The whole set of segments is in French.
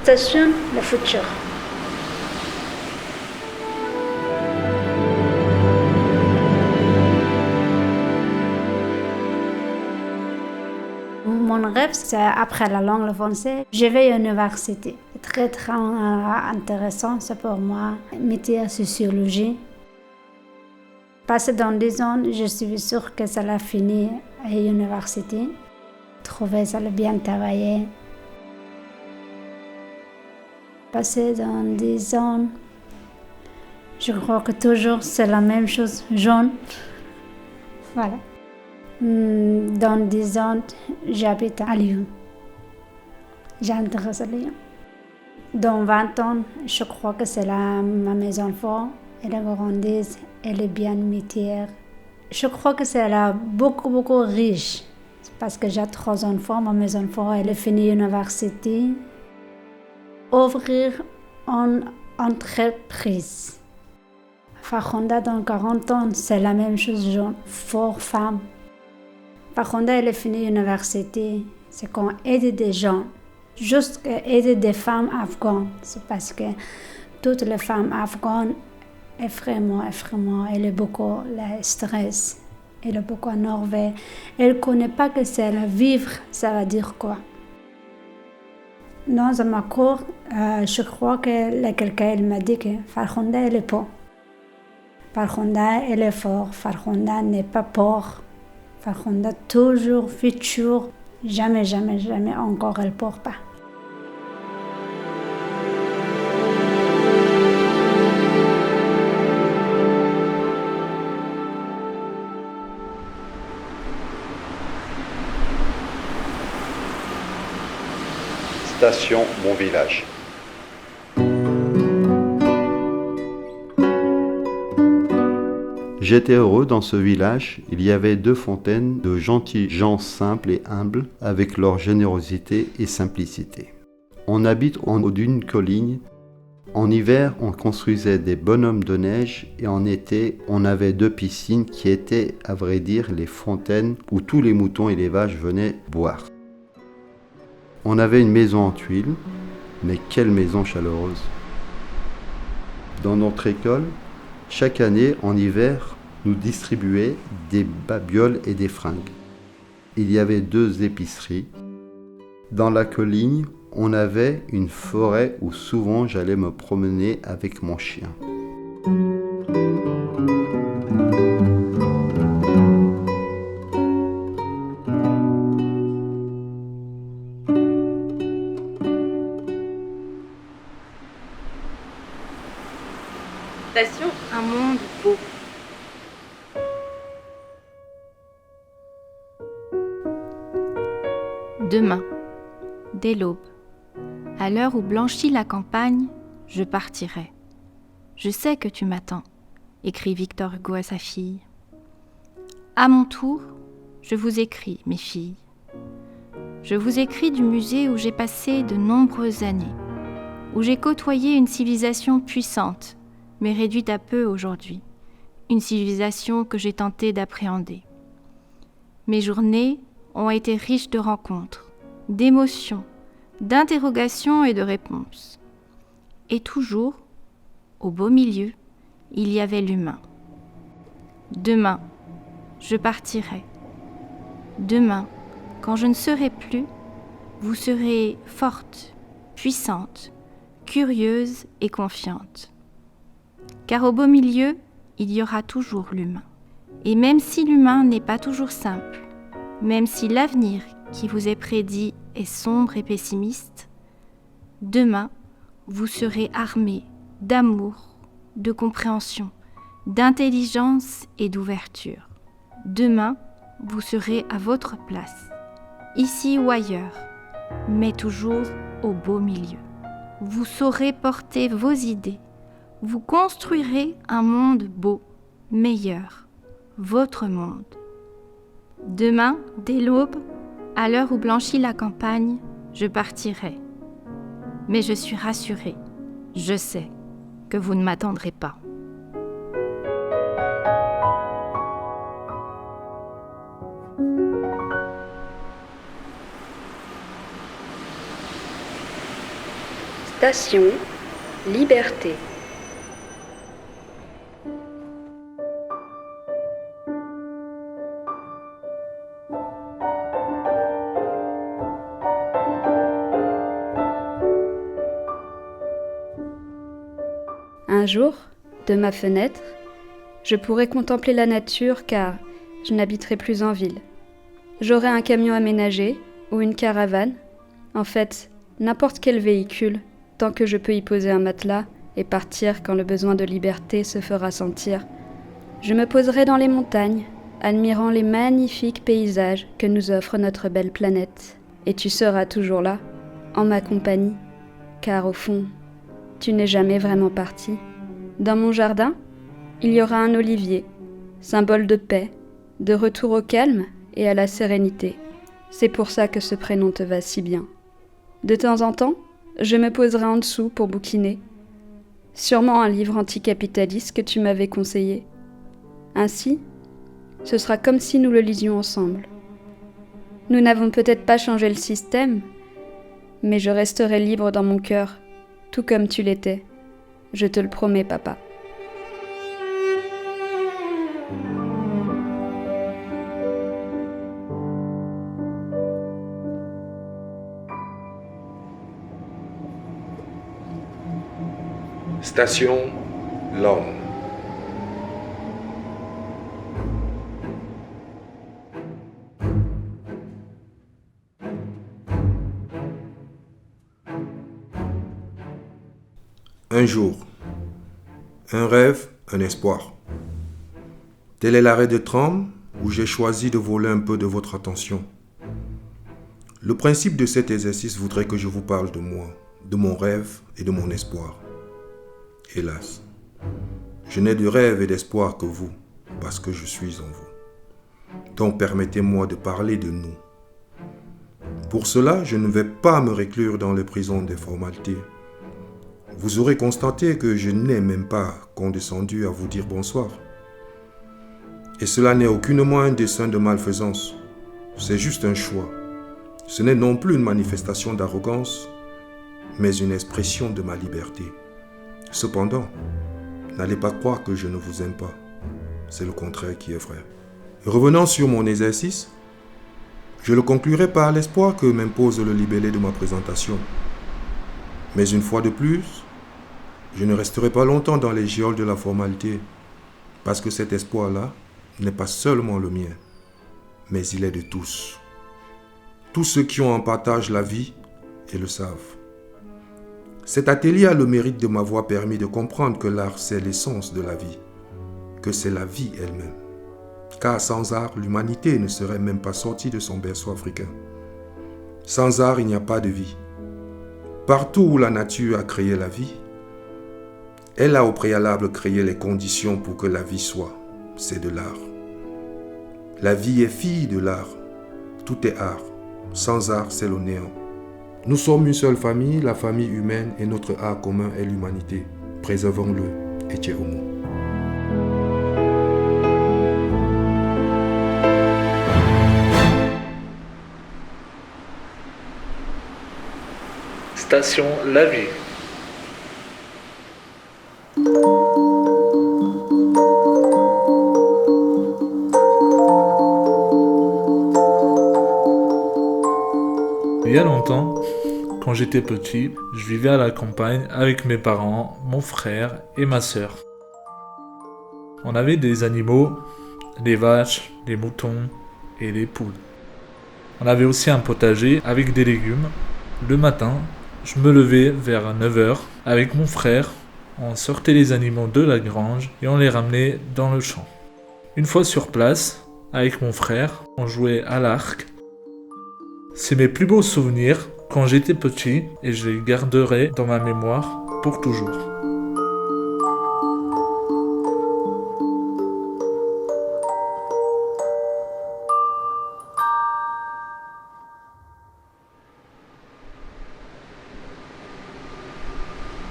Station le futur. Mon rêve, c'est après la langue le français, je vais à l'université. C'est très intéressant, c'est pour moi, métier en sociologie. Parce que dans 10 ans, je suis sûre que ça va finir à l'université. Trouver ça bien travailler. Parce que dans 10 ans, je crois que toujours c'est la même chose, jaune. Voilà. Dans 10 ans, j'habite à Lyon. J'intéresse à Lyon. Dans 20 ans, je crois que c'est ma maison forte. Elle grandit, elle est bien métier. Je crois que c'est beaucoup riche. Parce que j'ai 3 enfants, ma maison forte, elle est finie l'université. Ouvrir une entreprise. Fakonda dans 40 ans, c'est la même chose, jeune, fort femme. Fakonda, elle est finie l'université, c'est qu'on aide des gens. Juste aider des femmes afghanes. C'est parce que toutes les femmes afghanes, vraiment, elle a beaucoup de stress. Elle a beaucoup énervé. Elle ne connaît pas que c'est la vivre, ça veut dire quoi. Dans ma cour, je crois que quelqu'un m'a dit que Farkhonda, elle est pas. Farkhonda, elle est fort. Farkhonda n'est pas pauvre. Farkhonda, toujours, futur, jamais encore, elle ne porte pas. Station Mon Village. J'étais heureux dans ce village. Il y avait 2 fontaines de gentils gens simples et humbles avec leur générosité et simplicité. On habite en haut d'une colline. En hiver, on construisait des bonhommes de neige et en été, on avait 2 piscines qui étaient, à vrai dire, les fontaines où tous les moutons et les vaches venaient boire. On avait une maison en tuiles, mais quelle maison chaleureuse! Dans notre école, chaque année, en hiver, nous distribuaient des babioles et des fringues. Il y avait 2 épiceries. Dans la colline, on avait une forêt où souvent j'allais me promener avec mon chien. Station Un monde beau. Demain, dès l'aube, à l'heure où blanchit la campagne, je partirai. Je sais que tu m'attends, écrit Victor Hugo à sa fille. À mon tour, je vous écris, mes filles. Je vous écris du musée où j'ai passé de nombreuses années, où j'ai côtoyé une civilisation puissante, mais réduite à peu aujourd'hui, une civilisation que j'ai tenté d'appréhender. Mes journées ont été riches de rencontres, d'émotions, d'interrogations et de réponses. Et toujours, au beau milieu, il y avait l'humain. Demain, je partirai. Demain, quand je ne serai plus, vous serez forte, puissante, curieuse et confiante. Car au beau milieu, il y aura toujours l'humain. Et même si l'humain n'est pas toujours simple, même si l'avenir qui vous est prédit est sombre et pessimiste, demain, vous serez armés d'amour, de compréhension, d'intelligence et d'ouverture. Demain, vous serez à votre place, ici ou ailleurs, mais toujours au beau milieu. Vous saurez porter vos idées. Vous construirez un monde beau, meilleur, votre monde. Demain, dès l'aube, à l'heure où blanchit la campagne, je partirai. Mais je suis rassurée, je sais que vous ne m'attendrez pas. Station Liberté. Un jour, de ma fenêtre, je pourrai contempler la nature car je n'habiterai plus en ville. J'aurai un camion aménagé ou une caravane, en fait, n'importe quel véhicule, tant que je peux y poser un matelas et partir quand le besoin de liberté se fera sentir. Je me poserai dans les montagnes, admirant les magnifiques paysages que nous offre notre belle planète. Et tu seras toujours là, en ma compagnie, car au fond, tu n'es jamais vraiment parti. Dans mon jardin, il y aura un olivier, symbole de paix, de retour au calme et à la sérénité. C'est pour ça que ce prénom te va si bien. De temps en temps, je me poserai en dessous pour bouquiner. Sûrement un livre anticapitaliste que tu m'avais conseillé. Ainsi, ce sera comme si nous le lisions ensemble. Nous n'avons peut-être pas changé le système, mais je resterai libre dans mon cœur, tout comme tu l'étais. Je te le promets, papa. Station L'Homme. Un jour, un rêve, un espoir. Tel est l'arrêt de tram où j'ai choisi de voler un peu de votre attention. Le principe de cet exercice voudrait que je vous parle de moi, de mon rêve et de mon espoir. Hélas, je n'ai de rêve et d'espoir que vous, parce que je suis en vous. Donc permettez-moi de parler de nous. Pour cela, je ne vais pas me réclure dans les prisons des formalités. Vous aurez constaté que je n'ai même pas condescendu à vous dire bonsoir. Et cela n'est aucunement un dessein de malfaisance. C'est juste un choix. Ce n'est non plus une manifestation d'arrogance, mais une expression de ma liberté. Cependant, n'allez pas croire que je ne vous aime pas. C'est le contraire qui est vrai. Revenant sur mon exercice, je le conclurai par l'espoir que m'impose le libellé de ma présentation. Mais une fois de plus, je ne resterai pas longtemps dans les geôles de la formalité, parce que cet espoir-là n'est pas seulement le mien, mais il est de tous. Tous ceux qui ont en partage la vie et le savent. Cet atelier a le mérite de m'avoir permis de comprendre que l'art, c'est l'essence de la vie, que c'est la vie elle-même. Car sans art, l'humanité ne serait même pas sortie de son berceau africain. Sans art, il n'y a pas de vie. Partout où la nature a créé la vie, elle a au préalable créé les conditions pour que la vie soit. C'est de l'art. La vie est fille de l'art. Tout est art. Sans art, c'est le néant. Nous sommes une seule famille, la famille humaine, et notre art commun est l'humanité. Préservons-le. Ecce homo. Station La Vie. Il y a longtemps, quand j'étais petit, je vivais à la campagne avec mes parents, mon frère et ma sœur. On avait des animaux, des vaches, des moutons et des poules. On avait aussi un potager avec des légumes. Le matin, je me levais vers 9h avec mon frère. On sortait les animaux de la grange et on les ramenait dans le champ. Une fois sur place, avec mon frère, on jouait à l'arc. C'est mes plus beaux souvenirs quand j'étais petit et je les garderai dans ma mémoire pour toujours.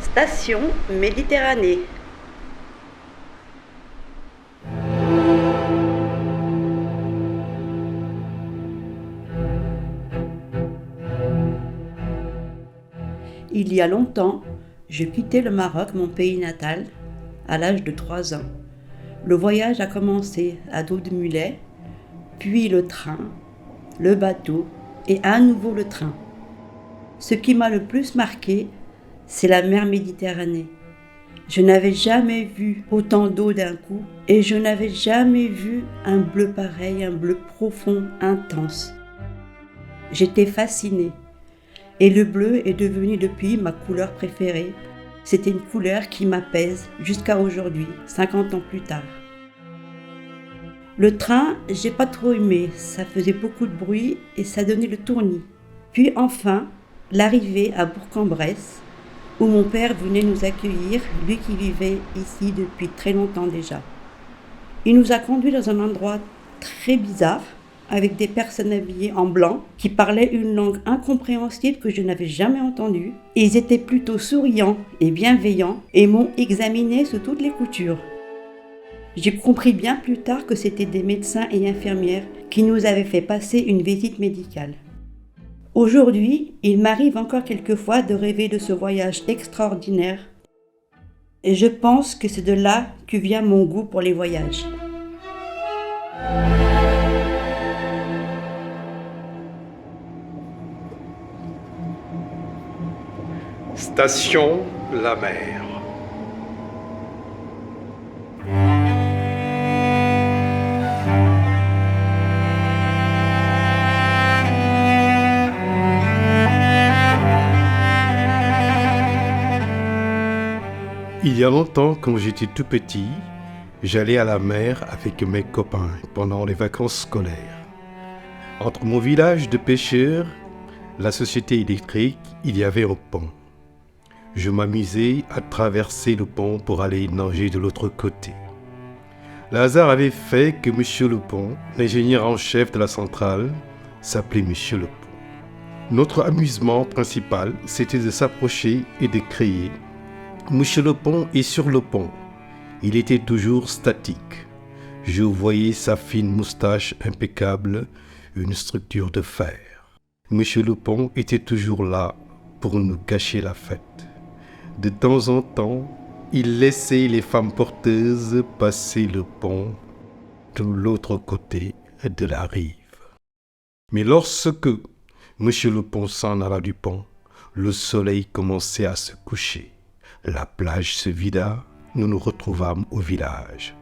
Station Méditerranée. Il y a longtemps, je quittais le Maroc, mon pays natal, à l'âge de 3 ans. Le voyage a commencé à dos de mulet, puis le train, le bateau et à nouveau le train. Ce qui m'a le plus marqué, c'est la mer Méditerranée. Je n'avais jamais vu autant d'eau d'un coup et je n'avais jamais vu un bleu pareil, un bleu profond, intense. J'étais fascinée et le bleu est devenu depuis ma couleur préférée. C'était une couleur qui m'apaise jusqu'à aujourd'hui, 50 ans plus tard. Le train, j'ai pas trop aimé, ça faisait beaucoup de bruit et ça donnait le tournis. Puis enfin, l'arrivée à Bourg-en-Bresse, où mon père venait nous accueillir, lui qui vivait ici depuis très longtemps déjà. Il nous a conduits dans un endroit très bizarre, avec des personnes habillées en blanc, qui parlaient une langue incompréhensible que je n'avais jamais entendue. Ils étaient plutôt souriants et bienveillants et m'ont examiné sous toutes les coutures. J'ai compris bien plus tard que c'étaient des médecins et infirmières qui nous avaient fait passer une visite médicale. Aujourd'hui, il m'arrive encore quelquefois de rêver de ce voyage extraordinaire et je pense que c'est de là que vient mon goût pour les voyages. Station La Mer. Il y a longtemps, quand j'étais tout petit, j'allais à la mer avec mes copains pendant les vacances scolaires. Entre mon village de pêcheurs, la société électrique, il y avait un pont. Je m'amusais à traverser le pont pour aller nager de l'autre côté. Le hasard avait fait que M. Lepont, l'ingénieur en chef de la centrale, s'appelait M. Lepont. Notre amusement principal, c'était de s'approcher et de crier « M. Lepont est sur le pont ». Il était toujours statique. Je voyais sa fine moustache impeccable, une structure de fer. M. Lepont était toujours là pour nous gâcher la fête. De temps en temps, il laissait les femmes porteuses passer le pont de l'autre côté de la rive. Mais lorsque M. Lepont s'en alla du pont, le soleil commençait à se coucher. La plage se vida, nous nous retrouvâmes au village.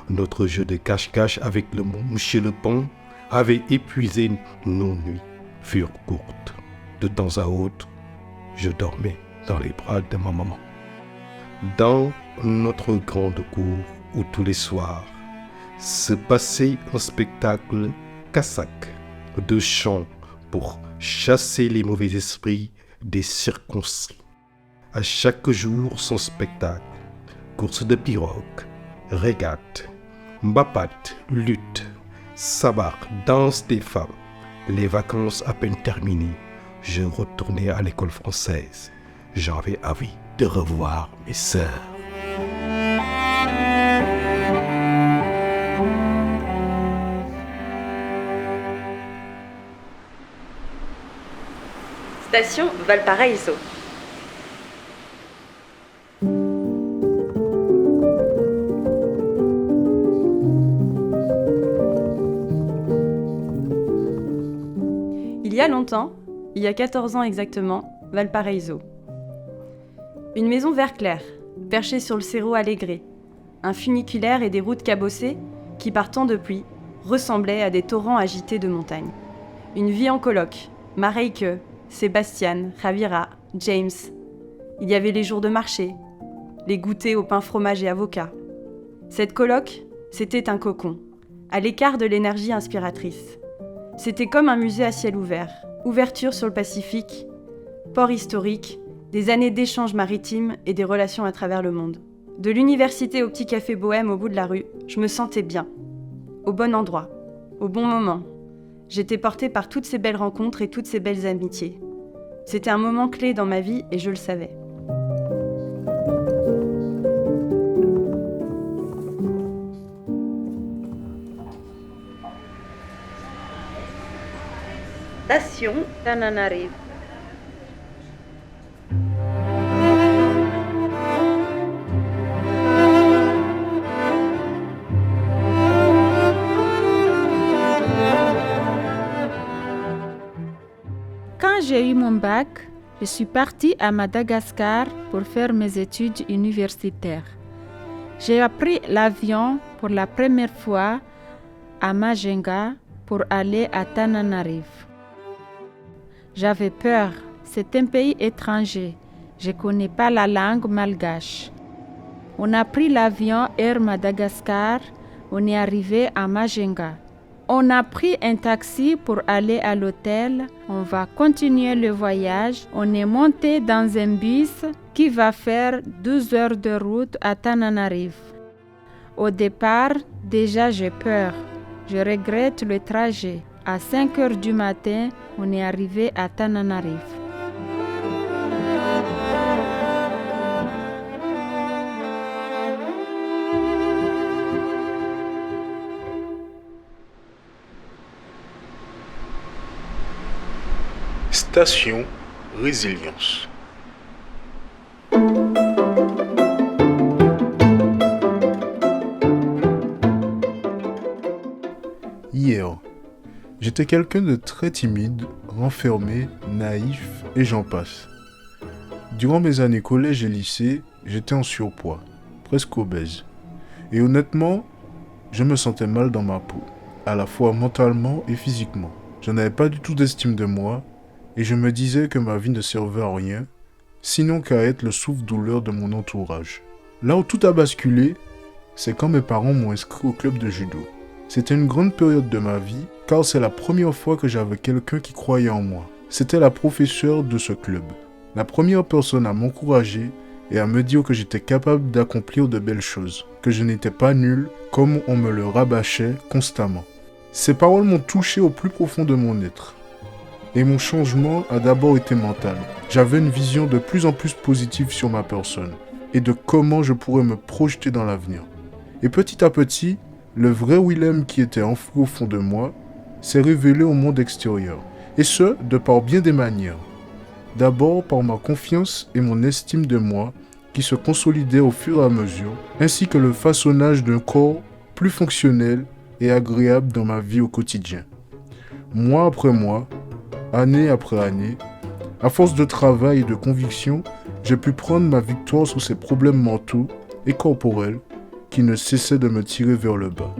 Notre jeu de cache-cache avec le mot M. Lepont avait épuisé nos nuits, furent courtes. De temps à autre, je dormais dans les bras de ma maman. Dans notre grande cour où tous les soirs se passait un spectacle cassac de chants pour chasser les mauvais esprits des circoncis. À chaque jour son spectacle, course de pirogue, régate, mbapat, lutte, sabar, danse des femmes. Les vacances à peine terminées, je retournais à l'école française. J'avais envie de revoir mes sœurs. Station Valparaiso. Il y a longtemps, il y a 14 ans exactement, Valparaiso. Une maison vert clair, perchée sur le Cerro Alegre, un funiculaire et des routes cabossées qui, par temps de pluie, ressemblaient à des torrents agités de montagne. Une vie en coloc, Mareike, Sébastien, Ravira, James. Il y avait les jours de marché, les goûters au pain fromage et avocat. Cette coloc, c'était un cocon, à l'écart de l'énergie inspiratrice. C'était comme un musée à ciel ouvert, ouverture sur le Pacifique, port historique, des années d'échanges maritimes et des relations à travers le monde. De l'université au petit café bohème au bout de la rue, je me sentais bien, au bon endroit, au bon moment. J'étais portée par toutes ces belles rencontres et toutes ces belles amitiés. C'était un moment clé dans ma vie et je le savais. Station Tananarive. bac, je suis partie à Madagascar pour faire mes études universitaires. J'ai pris l'avion pour la première fois à Majinga pour aller à Tananarive. J'avais peur, c'est un pays étranger, je ne connais pas la langue malgache. On a pris l'avion Air Madagascar, on est arrivé à Majinga. On a pris un taxi pour aller à l'hôtel, on va continuer le voyage, on est monté dans un bus qui va faire 12 heures de route à Tananarive. Au départ, déjà j'ai peur, je regrette le trajet. À 5 heures du matin, on est arrivé à Tananarive. Station Résilience. Hier, j'étais quelqu'un de très timide, renfermé, naïf et j'en passe. Durant mes années collège et lycée, j'étais en surpoids, presque obèse. Et honnêtement, je me sentais mal dans ma peau, à la fois mentalement et physiquement. Je n'avais pas du tout d'estime de moi et je me disais que ma vie ne servait à rien, sinon qu'à être le souffle-douleur de mon entourage. Là où tout a basculé, c'est quand mes parents m'ont inscrit au club de judo. C'était une grande période de ma vie, car c'est la première fois que j'avais quelqu'un qui croyait en moi. C'était la professeure de ce club. La première personne à m'encourager et à me dire que j'étais capable d'accomplir de belles choses, que je n'étais pas nul, comme on me le rabâchait constamment. Ces paroles m'ont touché au plus profond de mon être. Et mon changement a d'abord été mental. J'avais une vision de plus en plus positive sur ma personne, et de comment je pourrais me projeter dans l'avenir. Et petit à petit, le vrai Willem qui était enfoui au fond de moi s'est révélé au monde extérieur, et ce, de par bien des manières. D'abord par ma confiance et mon estime de moi qui se consolidaient au fur et à mesure, ainsi que le façonnage d'un corps plus fonctionnel et agréable dans ma vie au quotidien. Mois après mois, année après année, à force de travail et de conviction, j'ai pu prendre ma victoire sur ces problèmes mentaux et corporels qui ne cessaient de me tirer vers le bas.